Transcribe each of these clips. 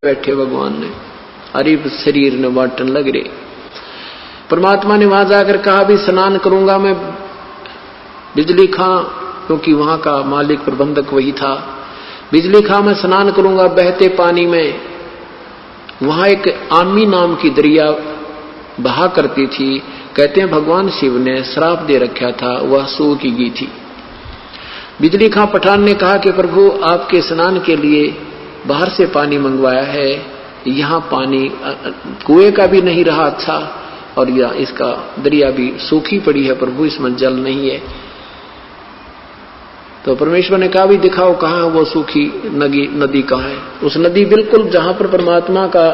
बैठे भगवान ने, अरे शरीर ने बांटन लग रहे। परमात्मा ने वहां जाकर कहा भी स्नान करूंगा मैं बिजली खां, क्योंकि वहां का मालिक प्रबंधक वही था। बिजली खां मैं स्नान करूंगा बहते पानी में। वहां एक आमी नाम की दरिया बहा करती थी। कहते हैं भगवान शिव ने श्राप दे रखा था, वह सूख की गई थी। बिजली खां पठान ने कहा कि प्रभु आपके स्नान के लिए बाहर से पानी मंगवाया है, यहाँ पानी कुएं का भी नहीं रहा अच्छा, और यह इसका दरिया भी सूखी पड़ी है प्रभु, इसमें जल नहीं है। तो परमेश्वर ने कहा भी दिखाओ कहाँ वो सूखी नदी कहाँ है। उस नदी बिल्कुल जहां पर परमात्मा का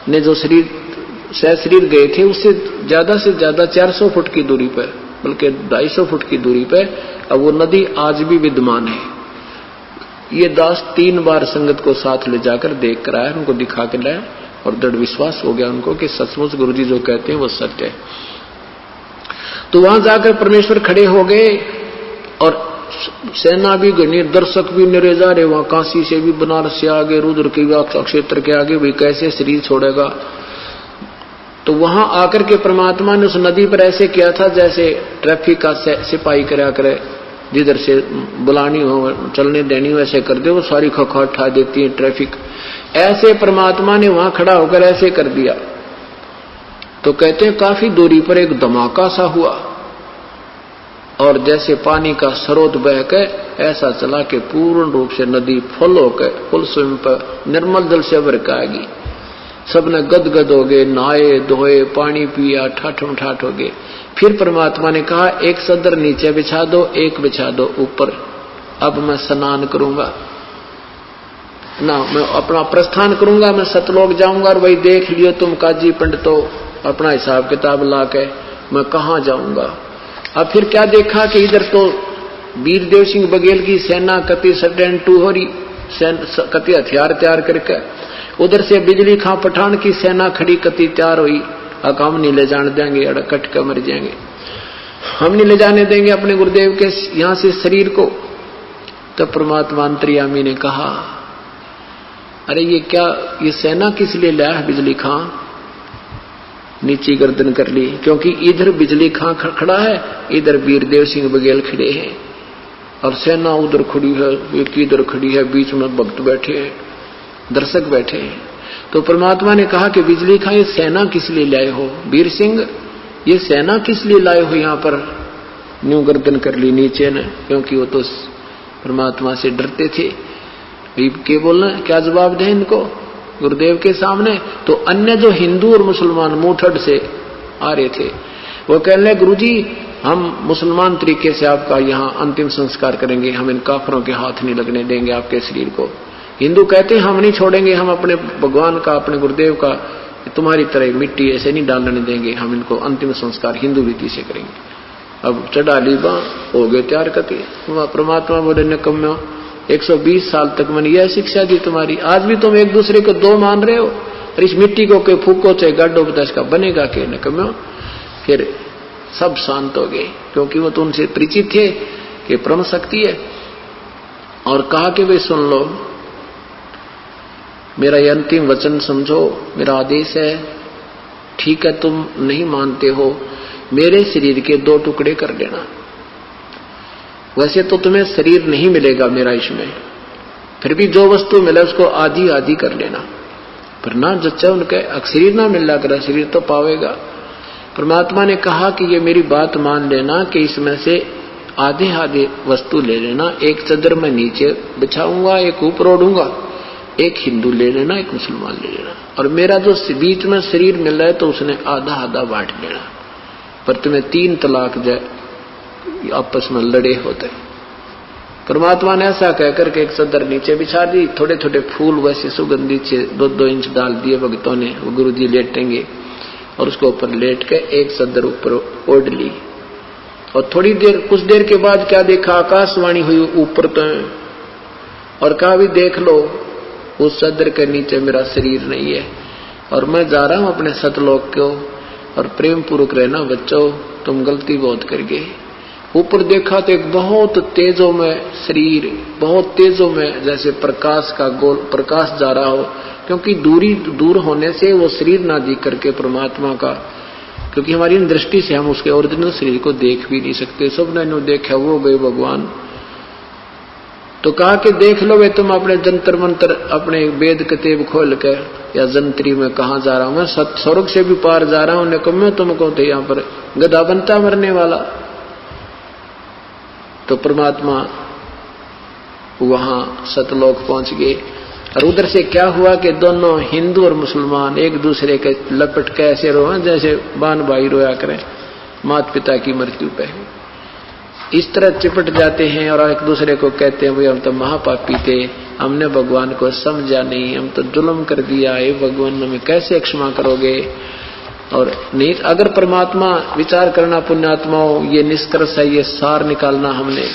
ने जो शरीर गए थे उससे ज्यादा से ज्यादा 400 फुट की दूरी पर, बल्कि 250 फुट की दूरी पर अब वो नदी आज भी विद्यमान है। ये दास 3 बार संगत को साथ ले जाकर देख कर आया, उनको दिखा के लाया, और दृढ़ विश्वास हो गया उनको कि सचमुच गुरुजी जो कहते हैं वो सत्य है। तो वहां जाकर परमेश्वर खड़े हो गए और सेना भी गई, दर्शक भी निरे जा रहे। वहां काशी से भी, बनारस से आगे, रुद्र के क्षेत्र के आगे भी कैसे शरीर छोड़ेगा। तो वहां आकर के परमात्मा ने उस नदी पर ऐसे किया था जैसे ट्रैफिक का सिपाही करा करे, जिधर से बुलानी हो चलने देनी हो ऐसे कर दे, वो सारी खखा ठा देती है ट्रैफिक। ऐसे परमात्मा ने वहां खड़ा होकर ऐसे कर दिया। तो कहते हैं काफी दूरी पर एक धमाका सा हुआ, और जैसे पानी का स्रोत बह के ऐसा चला कि पूर्ण रूप से नदी फुल होकर फुल स्विम पर निर्मल जल से भर के आ गई। सबने गदगद हो गए, नहाए धोए, पानी पिया, ठाठम ठाठ हो गए। फिर परमात्मा ने कहा एक सदर नीचे बिछा दो, एक बिछा दो ऊपर, अब मैं स्नान करूंगा ना, मैं अपना प्रस्थान करूंगा, मैं सतलोक जाऊंगा। और वही देख लियो तुम काजी पंडितो अपना हिसाब किताब ला के मैं कहां जाऊंगा। अब फिर क्या देखा कि इधर तो वीरदेव सिंह बघेल की सेना कति सटेन टू हो रही, कति हथियार तैयार करके, उधर से बिजली खां पठान की सेना खड़ी कति तैयार हुई। अब हम नहीं ले जाने देंगे, अड़कट कर मर जाएंगे, हम नहीं ले जाने देंगे अपने गुरुदेव के यहां से शरीर को। तब परमात्मा अंतर्यामी ने कहा अरे ये क्या, ये सेना किस लिए लाया है बिजली खां। नीची गर्दन कर ली, क्योंकि इधर बिजली खां खड़ा है, इधर वीरदेव सिंह बघेल खड़े हैं, और सेना उधर खड़ी है, एक इधर खड़ी है, बीच में भक्त बैठे हैं, दर्शक बैठे हैं। तो परमात्मा ने कहा कि बिजली खां ये सेना किस लिए लाए हो, वीर सिंह ये सेना किस लिए लाए हो यहाँ पर। न्यू गर्दन कर ली नीचे ने, क्योंकि वो तो परमात्मा से डरते थे। क्या बोलना, क्या जवाब दें इनको गुरुदेव के सामने। तो अन्य जो हिंदू और मुसलमान मुठड़ से आ रहे थे वो कहने लगे गुरुजी हम मुसलमान तरीके से आपका यहाँ अंतिम संस्कार करेंगे, हम इन काफरों के हाथ नहीं लगने देंगे आपके शरीर को। हिंदू कहते हैं हम नहीं छोड़ेंगे, हम अपने भगवान का, अपने गुरुदेव का तुम्हारी तरह मिट्टी ऐसे नहीं डालने देंगे, हम इनको अंतिम संस्कार हिंदू रीति से करेंगे। अब चढ़ा ली बा हो गए तैयार करती। परमात्मा बोले निकम्मो 120 साल तक मैंने यह शिक्षा दी तुम्हारी, आज भी तुम एक दूसरे को दो मान रहे हो, और इस मिट्टी को के फूको चाहे गाडो बदस का बनेगा के निकम्मो। फिर सब शांत हो गए, क्योंकि वो तो उनसे परिचित थे कि परम शक्ति है। और कहा कि वे सुन लो मेरा ये अंतिम वचन समझो, मेरा आदेश है, ठीक है तुम नहीं मानते हो, मेरे शरीर के 2 टुकड़े कर देना। वैसे तो तुम्हें शरीर नहीं मिलेगा मेरा इसमें, फिर भी जो वस्तु मिले उसको आधी आधी कर लेना, पर ना जच्चा उनके शरीर ना मिल रहा करा, शरीर तो पावेगा। परमात्मा ने कहा कि ये मेरी बात मान लेना कि इसमें से आधे आधे वस्तु ले लेना, एक चदर में नीचे बिछाऊंगा, एक ऊपर ओढ़ूंगा, एक हिंदू ले लेना, एक मुसलमान ले लेना, और मेरा जो बीच में शरीर मिल रहा है तो उसने आधा आधा बांट लेना, पर तुम्हें 3 तलाक जाए आपस में लड़े होते। परमात्मा ने ऐसा कहकर के एक चदर नीचे बिछा दी, थोड़े थोड़े फूल वैसे सुगंधित से 2-2 इंच डाल दिए भक्तों ने, वो गुरुजी लेटेंगे, और उसके ऊपर लेट के एक चदर ऊपर ओढ़ ली। और थोड़ी देर, कुछ देर के बाद क्या देखा, आकाशवाणी हुई ऊपर तो, और कहा भी देख लो उस चदर के नीचे मेरा शरीर नहीं है, और मैं जा रहा हूं अपने सतलोक को, और प्रेम पूर्वक रहना बच्चों, तुम गलती बहुत कर गए। ऊपर देखा तो एक बहुत तेजों में शरीर, बहुत तेजों में जैसे प्रकाश का गोल प्रकाश जा रहा हो, क्योंकि दूर होने से वो शरीर ना देख करके परमात्मा का, क्योंकि हमारी दृष्टि से हम उसके ओरिजिनल शरीर को देख भी नहीं सकते। सबने नो देखा वो गए भगवान। तो कहा कि देख लो वे तुम अपने जंतर मंत्र, अपने वेद कतेब खोल के, या जंत्री में कहा जा रहा हूं मैं, स्वर्ग से भी पार जा रहा हूं। उन्हें कहा मैं तुमको तो यहाँ पर गधा बनता मरने वाला। तो परमात्मा वहां सतलोक पहुंच गए। और उधर से क्या हुआ कि दोनों हिंदू और मुसलमान एक दूसरे के लपट के ऐसे रोए जैसे बान भाई रोया करें माता पिता की मृत्यु पे। इस तरह चिपट जाते हैं और एक दूसरे को कहते हैं भाई हम तो महापापी थे, हमने भगवान को समझा नहीं, हम तो जुल्म कर दिया है, भगवान हमें कैसे क्षमा करोगे। और नहीं, अगर परमात्मा विचार करना पुण्यात्माओं, ये निष्कर्ष है, ये सार निकालना, हमने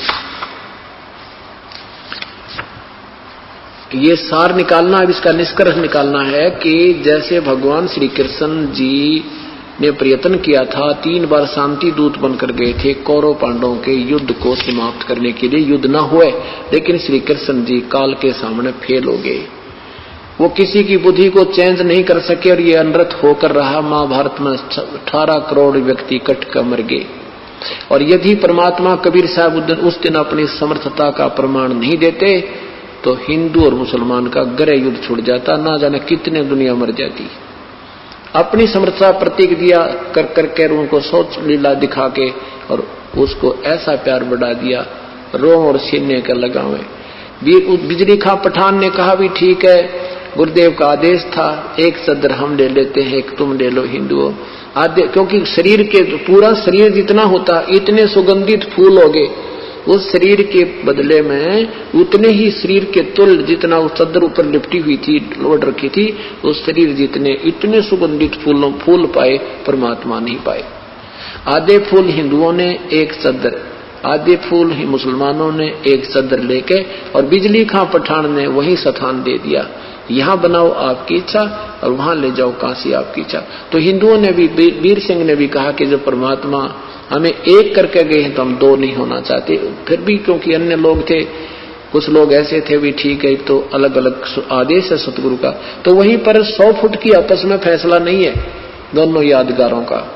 ये सार निकालना, अब इसका निष्कर्ष निकालना है कि जैसे भगवान श्री कृष्ण जी ने प्रयत्न किया था, 3 बार शांति दूत बनकर गए थे कौरव पांडवों के युद्ध को समाप्त करने के लिए, युद्ध न हुए, लेकिन श्री कृष्ण जी काल के सामने फेल हो गए। वो किसी की बुद्धि को चेंज नहीं कर सके और ये अनर्थ होकर रहा। महाभारत में 18 करोड़ व्यक्ति कट कर मर गए। और यदि परमात्मा कबीर साहब उस दिन अपनी समर्थता का प्रमाण नहीं देते तो हिंदू और मुसलमान का गहरा युद्ध छूट जाता, ना जाने कितने दुनिया मर जाती। अपनी समर्थता प्रतीक दिया कर करके उनको सोच लीला दिखा के और उसको ऐसा प्यार बढ़ा दिया, रोम और सीने का लगावे। बिजली खां पठान ने कहा भी ठीक है, गुरुदेव का आदेश था, एक सदर हम ले लेते हैं, एक तुम ले लो हिंदुओं। क्योंकि शरीर के पूरा शरीर जितना होता इतने सुगंधित फूल हो गए, उस शरीर के बदले में उतने ही शरीर के तुल जितना उस चद्दर ऊपर लिपटी हुई थी, लोड रखी थी, उस शरीर जितने इतने सुगंधित फूल पाए परमात्मा नहीं पाए। आधे फूल हिंदुओं ने एक चद्दर, आधे फूल ही मुसलमानों ने एक चद्दर लेके, और बिजली खां पठान ने वही स्थान दे दिया, यहाँ बनाओ आपकी इच्छा और वहां ले जाओ काशी आपकी इच्छा। तो हिंदुओं ने भी, वीर सिंह ने भी कहा कि जब परमात्मा हमें एक करके गए हैं तो हम 2 नहीं होना चाहते। फिर भी क्योंकि अन्य लोग थे, कुछ लोग ऐसे थे भी ठीक है, तो अलग अलग आदेश है सतगुरु का, तो वहीं पर 100 फुट की आपस में फैसला नहीं है दोनों यादगारों का।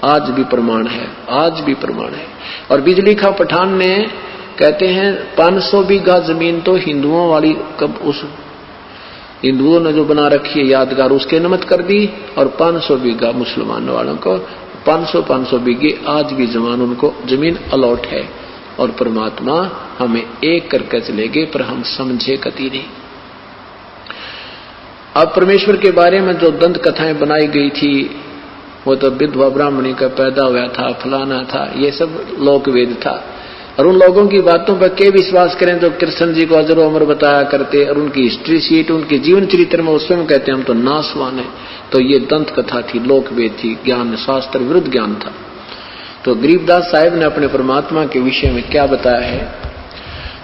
आज भी प्रमाण है, आज भी प्रमाण है। और बिजली खां पठान ने कहते हैं 500 बीघा जमीन तो हिंदुओं वाली, कब उस हिंदुओं ने जो बना रखी है यादगार, उसके नमत कर दी, और 500 बीघा मुसलमान वालों को, 500 बीघे आज भी जमान उनको जमीन अलॉट है। और परमात्मा हमें एक करके चलेगे, पर हम समझे कति नहीं। अब परमेश्वर के बारे में जो दंत कथाएं बनाई गई थी, वो तो विधवा ब्राह्मणी का पैदा हुआ था, फलाना था, ये सब लोकवेद था। और उन लोगों की बातों पर के विश्वास करें जो कृष्ण जी को अजर अमर बताया करते, और उनकी हिस्ट्री शीट, उनके जीवन चरित्र में उसमें कहते हैं हम तो नासवान है। तो ये दंत कथा थी, लोकवेद थी, ज्ञान शास्त्र विरुद्ध ज्ञान था। तो गरीबदास साहिब ने अपने परमात्मा के विषय में क्या बताया है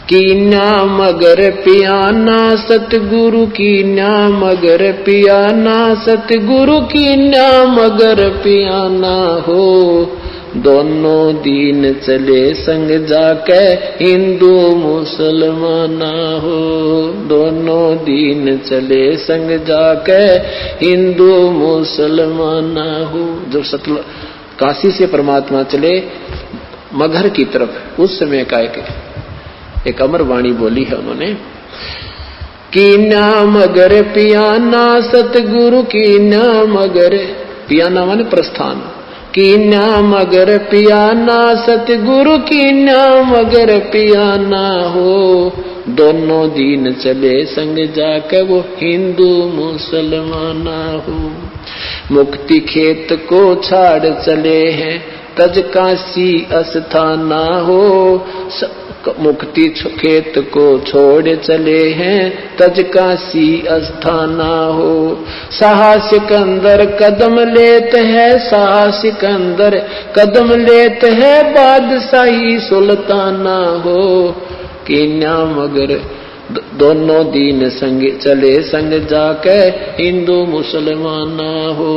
कि नाम अगर पियाना सतगुरु की, नाम अगर पियाना सतगुरु की, नाम अगर पियाना हो, दोनों दीन चले संग जाके हिंदू मुसलमाना हो, दोनों दीन चले संग जाके हिंदू मुसलमाना हो। जब काशी से परमात्मा चले मगहर की तरफ, उस समय का एक अमर वाणी बोली है उन्होंने कि नाम अगर पियाना सतगुरु की, नाम अगर पियाना माने प्रस्थान, कि नाम अगर पियाना सतगुरु की, नाम अगर पियाना हो, दोनों दीन चले संग जाके वो हिंदू मुसलमाना हो। मुक्ति खेत को छाड़ चले हैं तज काशी अस्थाना हो, मुक्ति खेत को छोड़ चले हैं तज काशी अस्थाना हो। साहस अंदर कदम लेते है, साहस अंदर कदम लेते है, बादशाही सुल्ताना हो, कि नाम अगर दोनों दीन संग चले संग जाके हिंदू मुसलमाना हो,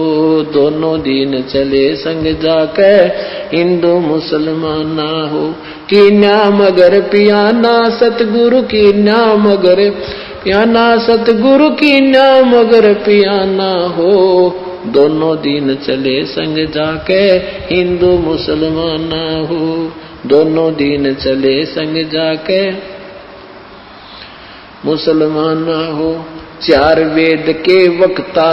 दोनों दीन चले संग जाके हिंदू मुसलमाना हो। कि नाम अगर पियाना सतगुरु की, नाम अगर या ना सतगुरु की नाम अगर पियाना हो, दोनों दिन चले संग जाके हिंदू मुसलमान हो, दोनों दिन चले संग जाके मुसलमान हो। चार वेद के वक्ता